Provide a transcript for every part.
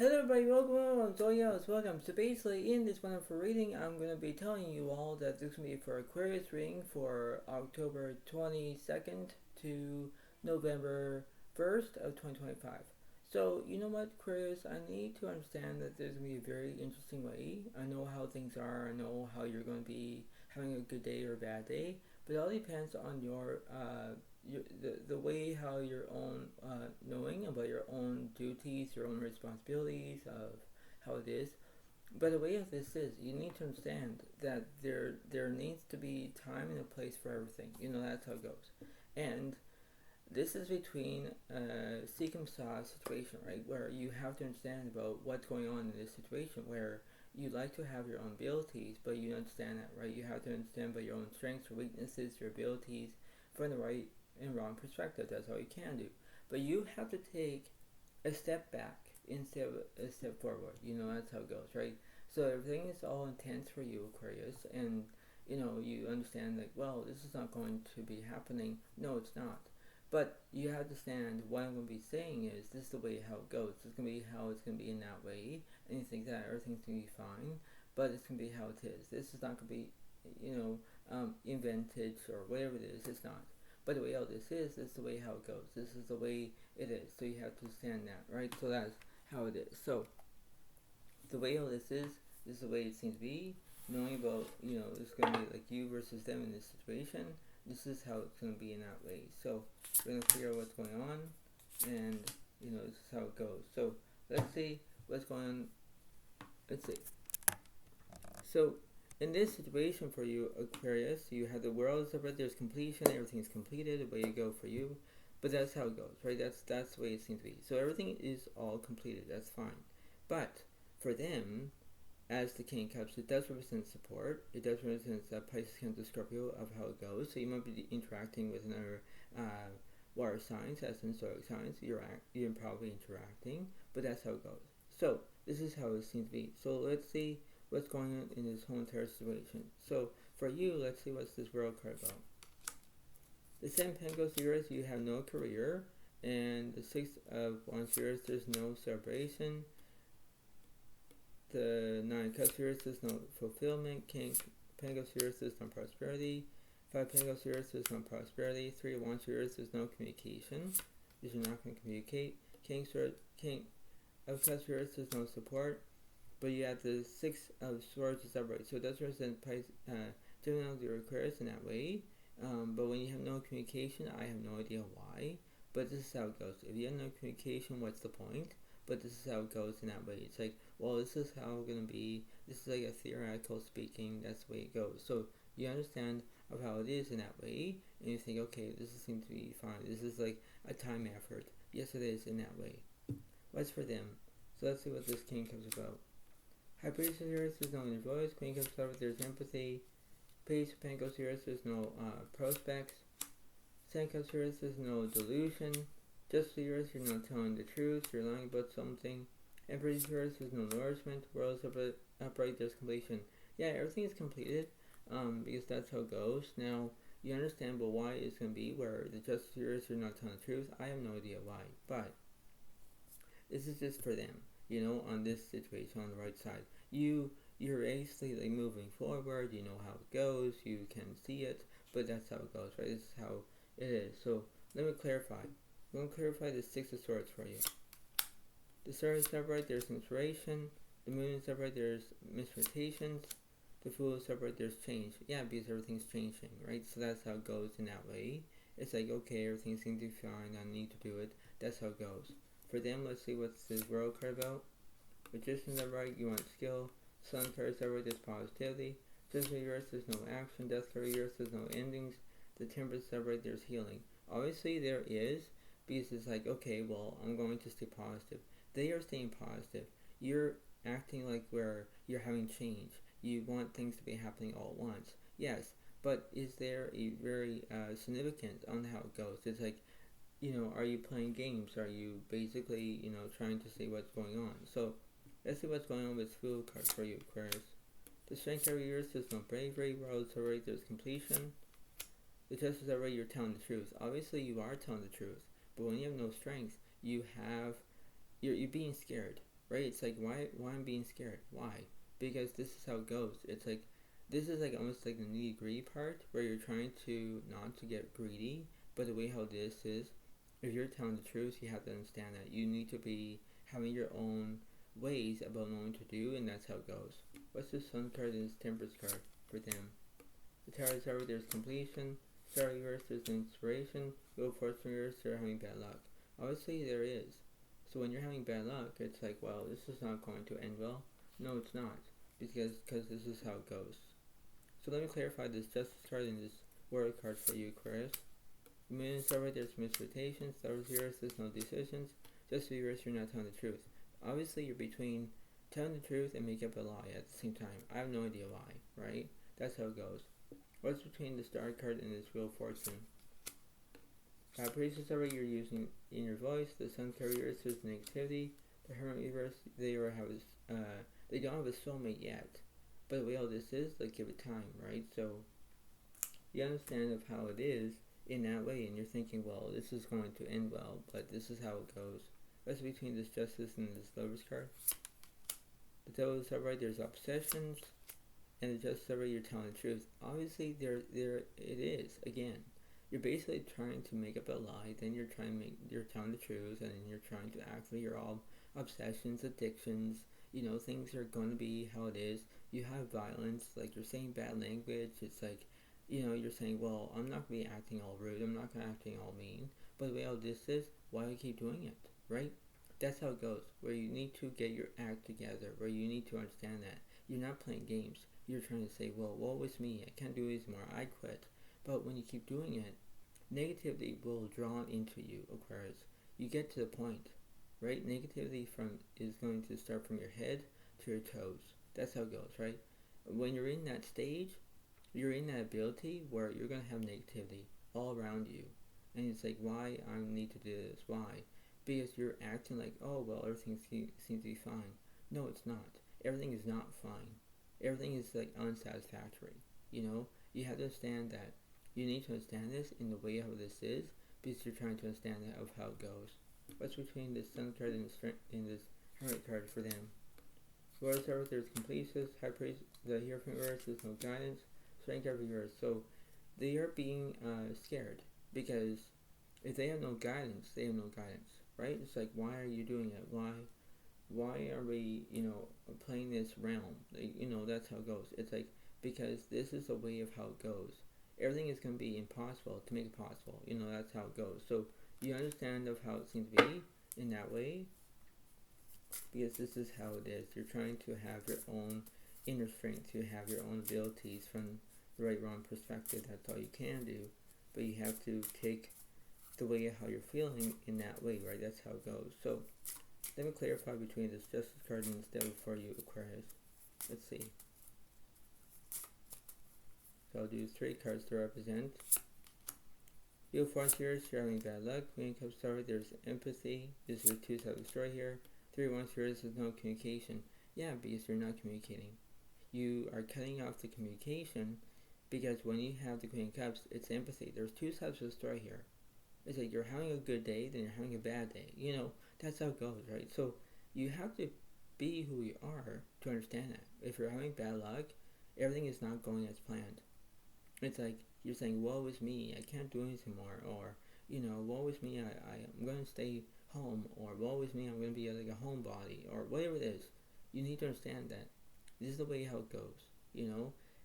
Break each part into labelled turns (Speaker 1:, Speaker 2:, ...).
Speaker 1: Hello everybody, welcome, welcome. So basically in this wonderful reading, I'm going to be telling you all that this is going to be for Aquarius reading for October 22nd to November 1st of 2025. So you know what, Aquarius, I need to understand that there's going to be a very interesting way. I know how things are, I know how you're going to be having a good day or a bad day, but it all depends on the way how your own knowing about your own duties, your own responsibilities of how it is. But the way of this is, you need to understand that there needs to be time and a place for everything. You know, that's how it goes. And this is between a circumstance situation, right, where you have to understand about what's going on in this situation, where you like to have your own abilities, but you understand that, right? You have to understand about your own strengths or weaknesses, your abilities, from the right and wrong perspective. That's all you can do. But you have to take a step back instead of a step forward. You know, that's how it goes, right? So everything is all intense for you, Aquarius, and you know, you understand like, well, this is not going to be happening. No, it's not. But you have to understand what I'm going to be saying is this is the way how it goes. This is going to be how it's going to be in that way. And you think that everything's going to be fine, but it's going to be how it is. This is not going to be, invented or whatever it is. It's not. But the way how this is the way how it goes. This is the way it is. So you have to understand that, right? So that's how it is. So the way how this is the way it seems to be. Knowing about, it's going to be like you versus them in this situation. This is how it's going to be in that way. So we're going to figure out what's going on, and this is how it goes. So let's see what's going on. Let's see. So in this situation for you, Aquarius, you have the world separate. There's completion. Everything's completed. The way you go for you, but that's how it goes, right? That's the way it seems to be. So everything is all completed. That's fine. But for them, as the King of Cups, it does represent support. It does represent Pisces, Cancer, Scorpio of how it goes. So you might be interacting with another water signs, as in zodiac signs. You're probably interacting, but that's how it goes. So this is how it seems to be. So let's see what's going on in this whole entire situation. So for you, let's see what's this World card about. The Seven Pentacles Years, you have no career, and the Six of Wands Years, there's no celebration. The Nine of Cups Years, there's no fulfillment. King Pentacles Years, there's no prosperity. Five Pentacles Years, there's no prosperity. Three of Wands Years, there's no communication. Because you're not going to communicate. King of Cups Years, there's no support. But you have the Six of Swords is upright. So it does represent Gemini or Aquarius in that way. But when you have no communication, I have no idea why. But this is how it goes. If you have no communication, what's the point? But this is how it goes in that way. It's like, well, this is how it's going to be. This is like a theoretical speaking. That's the way it goes. So you understand of how it is in that way. And you think, okay, this seems to be fine. This is like a time effort. Yes, it is in that way. What's for them? So let's see what this King comes about. High Priestess here, there's no inner voice. Queen comes over, there's empathy. Page of Pentacles here, there's no prospects. Ten Cups here, there's no delusion. Just for yours, you're not telling the truth, you're lying about something. Empress here, there's no nourishment. World is upright, there's completion. Yeah, everything is completed, because that's how it goes. Now, you understand, but why it's going to be where the justice here is, you're not telling the truth. I have no idea why, but this is just for them, on this situation on the right side. You're basically like moving forward, you know how it goes, you can see it, but that's how it goes, right? This is how it is. So let me clarify. I'm going to clarify the Six of Swords for you. The Star is upright, there's inspiration. The Moon is upright, there's misrotations. The Fool is upright, there's change. Yeah, because everything's changing, right? So that's how it goes in that way. It's like, okay, everything's going to be fine, I need to do it. That's how it goes. For them, let's see what's this World card about. Magician's upright, you want skill. Sun card is upright, there's positivity. Judgment of yours, there's no action. Death card of yours, there's no endings. The Temperance is upright, there's healing. Obviously, there is, because it's like, okay, well, I'm going to stay positive. They are staying positive. You're acting like where you're having change. You want things to be happening all at once. Yes, but is there a very significant on how it goes? It's like, are you playing games? Are you basically, trying to see what's going on? So let's see what's going on with Fool card for you, Aquarius. The Strength card of yours, there's no bravery. World is alright, there's completion. The Justice is alright, you're telling the truth. Obviously, you are telling the truth. But when you have no strength, you're being scared, right? It's like, why I'm being scared? Why? Because this is how it goes. It's like, this is like almost like the nitty-gritty part where you're trying to not to get greedy, but the way how this is, if you're telling the truth, you have to understand that you need to be having your own ways about knowing what to do, and that's how it goes. What's the Sun card and this Temperance card for them? The Tower is over, there's completion. Star of Universe, there's inspiration. Wheel of Fortune reverse, they're having bad luck. Obviously, there is. So when you're having bad luck, it's like, well, this is not going to end well. No, it's not, because this is how it goes. So let me clarify this Justice card and this World card for you, Aquarius. The Moon is over, there's misrotation. Star of Universe, there's no decisions. Just the Universe, you're not telling the truth. Obviously, you're between telling the truth and make up a lie at the same time. I have no idea why, right? That's how it goes. What's between the Star card and this Wheel of Fortune? Priest is over, you're using in your voice. The Sun carrier is negativity. The Hermit reverse, they don't have a soulmate yet. But the way all this is, like, give it time, right? So you understand of how it is in that way, and you're thinking, well, this is going to end well, but this is how it goes. What's between this Justice and this Lovers card? The Devil is over, there's obsessions. And the Justice over, you're telling the truth. Obviously, there it is. Again, you're basically trying to make up a lie. Then you're telling the truth, and then you're trying to actually you're all obsessions, addictions. You know, things are going to be how it is. You have violence, like you're saying bad language. It's like, you know, you're saying, well, I'm not going to be acting all rude. I'm not going to be acting all mean. But the way all this is, why do I keep doing it, right? That's how it goes. Where you need to get your act together. Where you need to understand that you're not playing games. You're trying to say, well, woe is me, I can't do this more, I quit. But when you keep doing it, negativity will draw into you, Aquarius. You get to the point, right? Negativity is going to start from your head to your toes. That's how it goes, right? When you're in that stage, you're in that ability where you're going to have negativity all around you. And it's like, why I need to do this? Why? Because you're acting like, oh, well, everything seems to be fine. No, it's not. Everything is not fine. Everything is like unsatisfactory. You know, you have to understand that. You need to understand this in the way how this is, because you're trying to understand that of how it goes. What's between this Sun card and this Hermit card for them? Lord of Service, there's completion. High Priest, the Hierophant reverse, there's no guidance. Strength card reverse. So they are being scared, because if they have no guidance, they have no guidance, right? It's like, why are you doing it? Why are we, playing this realm? That's how it goes. It's like, because this is the way of how it goes. Everything is going to be impossible to make it possible. That's how it goes. So you understand of how it seems to be in that way, because this is how it is. You're trying to have your own inner strength. You have your own abilities from the right, wrong perspective. That's all you can do. But you have to take the way of how you're feeling in that way, right? That's how it goes. So let me clarify between this Justice card and this Devil for you, Aquarius. Let's see. So I'll do 3 cards to represent. Wheel of Fortune, you're having bad luck. Queen of Cups, sorry, there's empathy. This is your 2 sides of the story here. 3 of Wands, this is no communication. Yeah, because you're not communicating. You are cutting off the communication, because when you have the Queen of Cups, it's empathy. There's 2 sides of the story here. It's like you're having a good day, then you're having a bad day. That's how it goes, right? So you have to be who you are to understand that. If you're having bad luck, everything is not going as planned. It's like you're saying, woe is me, I can't do anything more. Or, woe is me, I'm going to stay home. Or, woe is me, I'm going to be like a homebody. Or whatever it is. You need to understand that this is the way how it goes.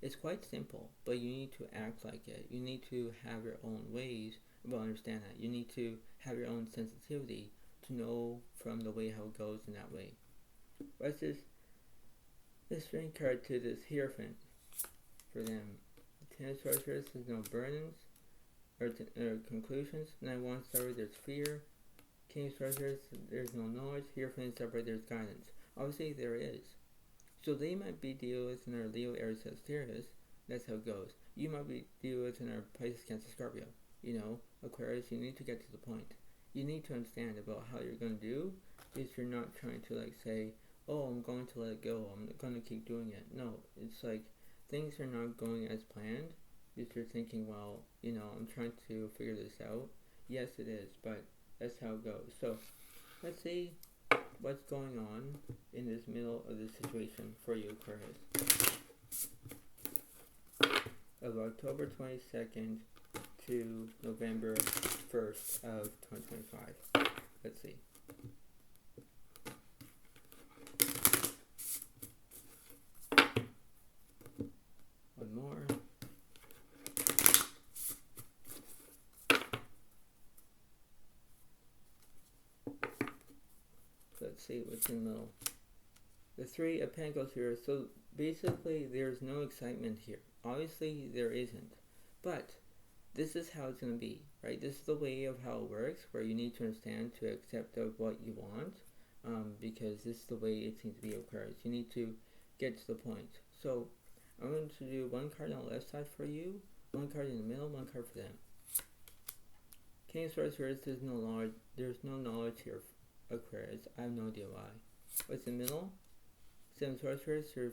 Speaker 1: It's quite simple, but you need to act like it. You need to have your own ways about understand that. You need to have your own sensitivity to know from the way how it goes in that way. What's this Strength card to this Hierophant for them? The 10 of Swords, there's no burdens or conclusions. 9 of Wands, there's fear. King of Swords, there's no knowledge. Hierophant, there's guidance. Obviously, there is. So they might be dealing with in our Leo, Aries, Sagittarius. That's how it goes. You might be dealing with in our Pisces, Cancer, Scorpio. Aquarius, you need to get to the point. You need to understand about how you're going to do, because you're not trying to say, oh, I'm going to let it go, I'm going to keep doing it. No, it's like things are not going as planned, because you're thinking, well, I'm trying to figure this out. Yes, it is, but that's how it goes. So let's see what's going on in this middle of the situation for you, Aquarius. Of October 22nd to November 1st of 2025. Let's see. One more. Let's see what's in the middle. The Three of Pentacles here. So basically there's no excitement here. Obviously there isn't. But this is how it's going to be, right? This is the way of how it works, where you need to understand to accept of what you want, because this is the way it seems to be, Aquarius. You need to get to the point. So I'm going to do one card on the left side for you, one card in the middle, one card for them. King of Swords here, there's no knowledge here, Aquarius. I have no idea why. What's in the middle? Seven of Swords here,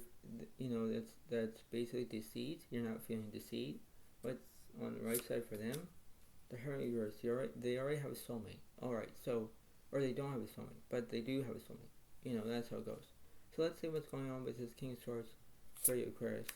Speaker 1: that's basically deceit. You're not feeling deceit. What's on the right side for them? The Hermit reverse. They already have a soulmate. Alright, so, or they don't have a soulmate, but they do have a soulmate. That's how it goes. So let's see what's going on with this King of Swords for you, Aquarius.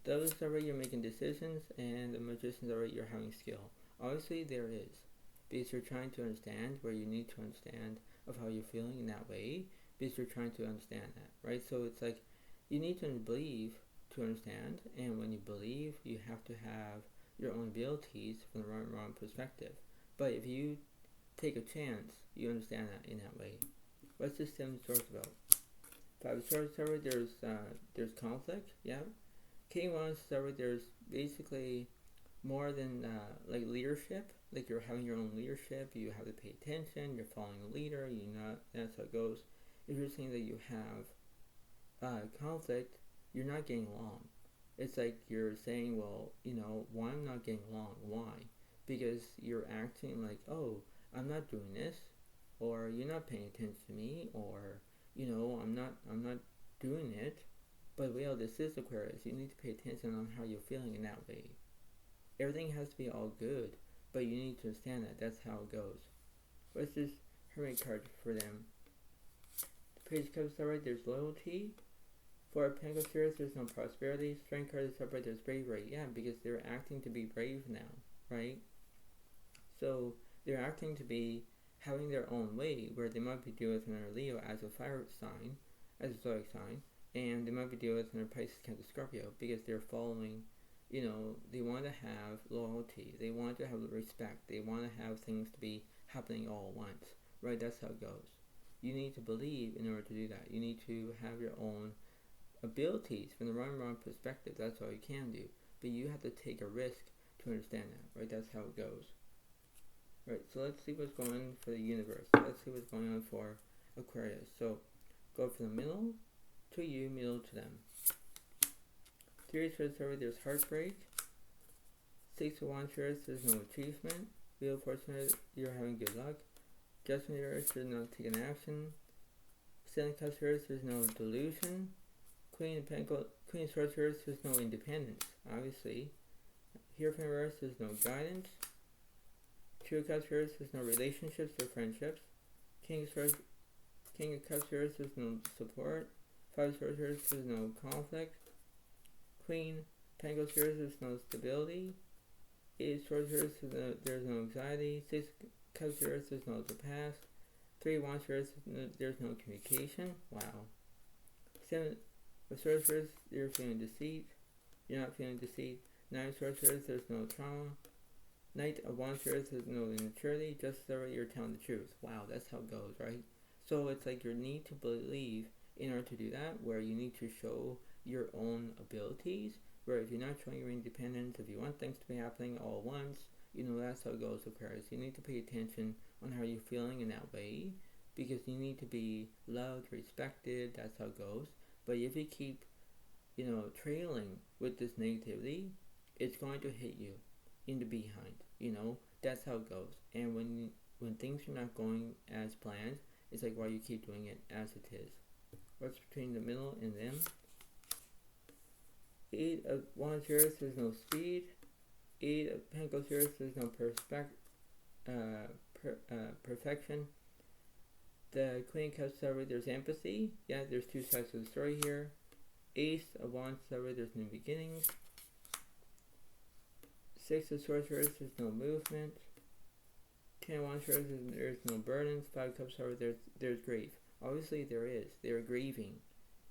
Speaker 1: The others are right, you're making decisions, and the Magicians are right, you're having skill. Obviously there is, because you're trying to understand where you need to understand of how you're feeling in that way, because you're trying to understand that, right? So it's like, you need to believe to understand, and when you believe, you have to have your own abilities from the wrong perspective. But if you take a chance, you understand that in that way. What's this Seven of Swords about? Five of Swords, there's conflict, yeah. King of Wands, there's basically more than like leadership, like you're having your own leadership, you have to pay attention, you're following a leader, that's how it goes. If you're saying that you have conflict, you're not getting along. It's like you're saying, well, why I'm not getting along? Why? Because you're acting like, oh, I'm not doing this, or you're not paying attention to me, or I'm not doing it. But well, this is Aquarius. You need to pay attention on how you're feeling in that way. Everything has to be all good, but you need to understand that. That's how it goes. What's this Hermit card for them? The Page of Cups, right? There's loyalty. Four of Pentacles here, there's no prosperity. Strength card is separate, there's bravery. Yeah, because they're acting to be brave now, right? So they're acting to be having their own way, where they might be dealing with another Leo as a fire sign, as a zodiac sign, and they might be dealing with another Pisces, Cancer, Scorpio, because they're following, they want to have loyalty, they want to have respect, they want to have things to be happening all at once, right? That's how it goes. You need to believe in order to do that. You need to have your own abilities from the wrong perspective. That's all you can do, but you have to take a risk to understand that, right? That's how it goes. Right, so let's see what's going on for the universe. Let's see what's going on for Aquarius. So go from the middle to you, middle to them. Three Swords, there's heartbreak. Six of Wands, there's no achievement. Wheel of Fortune, you're having good luck. Judgment, there's no taking action. Seven of Cups, there's no delusion. Queen of Swords, there's no independence, obviously. Here from reverse, there's no guidance. Two of Cups, there's no relationships or friendships. King of Cups, there's no support. Five of Swords, there's no conflict. Queen Pentacles, there's no stability. Eight of Swords, there's no anxiety. Six of Cups, there's no the past. Three of Wands, there's no communication. Wow. Seven of Swords, you're feeling deceit. You're not feeling deceit. Nine of Swords, there's no trauma. Knight of Wands, there's no immaturity. Just so you're telling the truth. Wow, that's how it goes, right? So it's like you need to believe in order to do that, where you need to show your own abilities, where if you're not showing your independence, if you want things to be happening all at once, that's how it goes, Aquarius. You need to pay attention on how you're feeling in that way, because you need to be loved, respected. That's how it goes. But if you keep, trailing with this negativity, it's going to hit you in the behind. That's how it goes. And when things are not going as planned, it's like, why you keep doing it as it is. What's between the middle and them? Eight of Wands, there's no speed. Eight of Pentacles, there's no perfection. The Queen of Cups story, there's empathy. Yeah, there's two sides of the story here. Ace of Wands story, there's new beginnings. Six of Swords, there's no movement. Ten of Wands, there's no burdens. Five of Cups story, there's grief. Obviously there is. They're grieving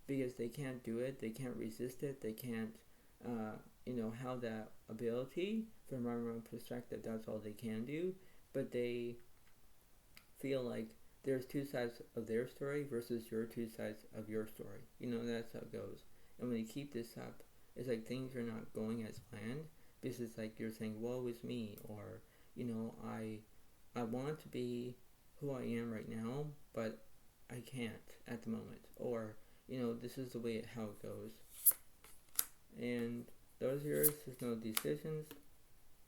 Speaker 1: because they can't do it. They can't resist it. They can't, have that ability. From my own perspective, that's all they can do. But they feel like there's two sides of their story versus your two sides of your story. That's how it goes. And when you keep this up, it's like things are not going as planned because it's like you're saying, woe is me, or, I want to be who I am right now, but I can't at the moment. Or, this is the way how it goes. And those years, there's no decisions.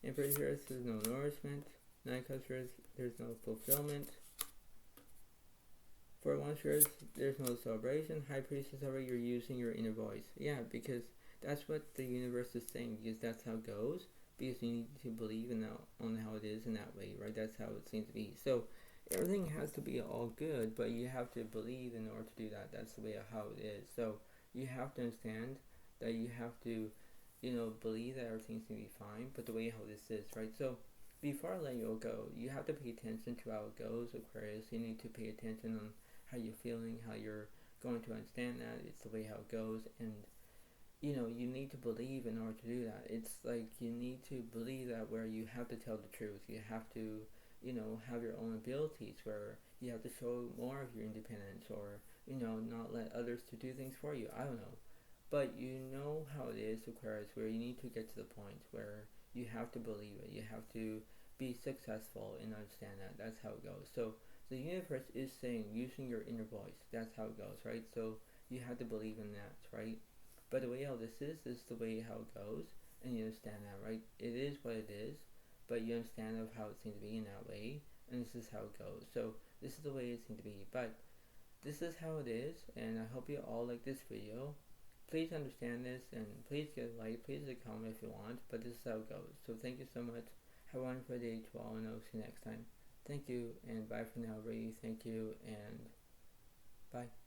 Speaker 1: Emperor's years, there's no nourishment. Nine of Cups years, there's no fulfillment. For Wands years, there's no celebration. High Priestess, however, you're using your inner voice. Yeah, because that's what the universe is saying, because that's how it goes. Because you need to believe in on how it is in that way, right? That's how it seems to be. So everything has to be all good, but you have to believe in order to do that. That's the way of how it is. So you have to understand that you have to, believe that everything's going to be fine, but the way how this is, right? So before letting you go, you have to pay attention to how it goes, Aquarius. You need to pay attention on how you're feeling, how you're going to understand that. It's the way how it goes, and you need to believe in order to do that. It's like you need to believe that where you have to tell the truth. You have to, have your own abilities where you have to show more of your independence, or, not let others to do things for you. I don't know. But you know how it is, Aquarius, where you need to get to the point where you have to believe it. You have to be successful and understand that. That's how it goes. So the universe is saying, using your inner voice. That's how it goes, right? So you have to believe in that, right? But the way how this is the way how it goes, and you understand that, right? It is what it is, but you understand of how it seems to be in that way, and this is how it goes. So this is the way it seems to be, but this is how it is, and I hope you all like this video. Please understand this, and please get a like, please get a comment if you want, but this is how it goes. So thank you so much. Have a wonderful day to all, and I'll see you next time. Thank you, and bye for now, everybody. Thank you, and bye.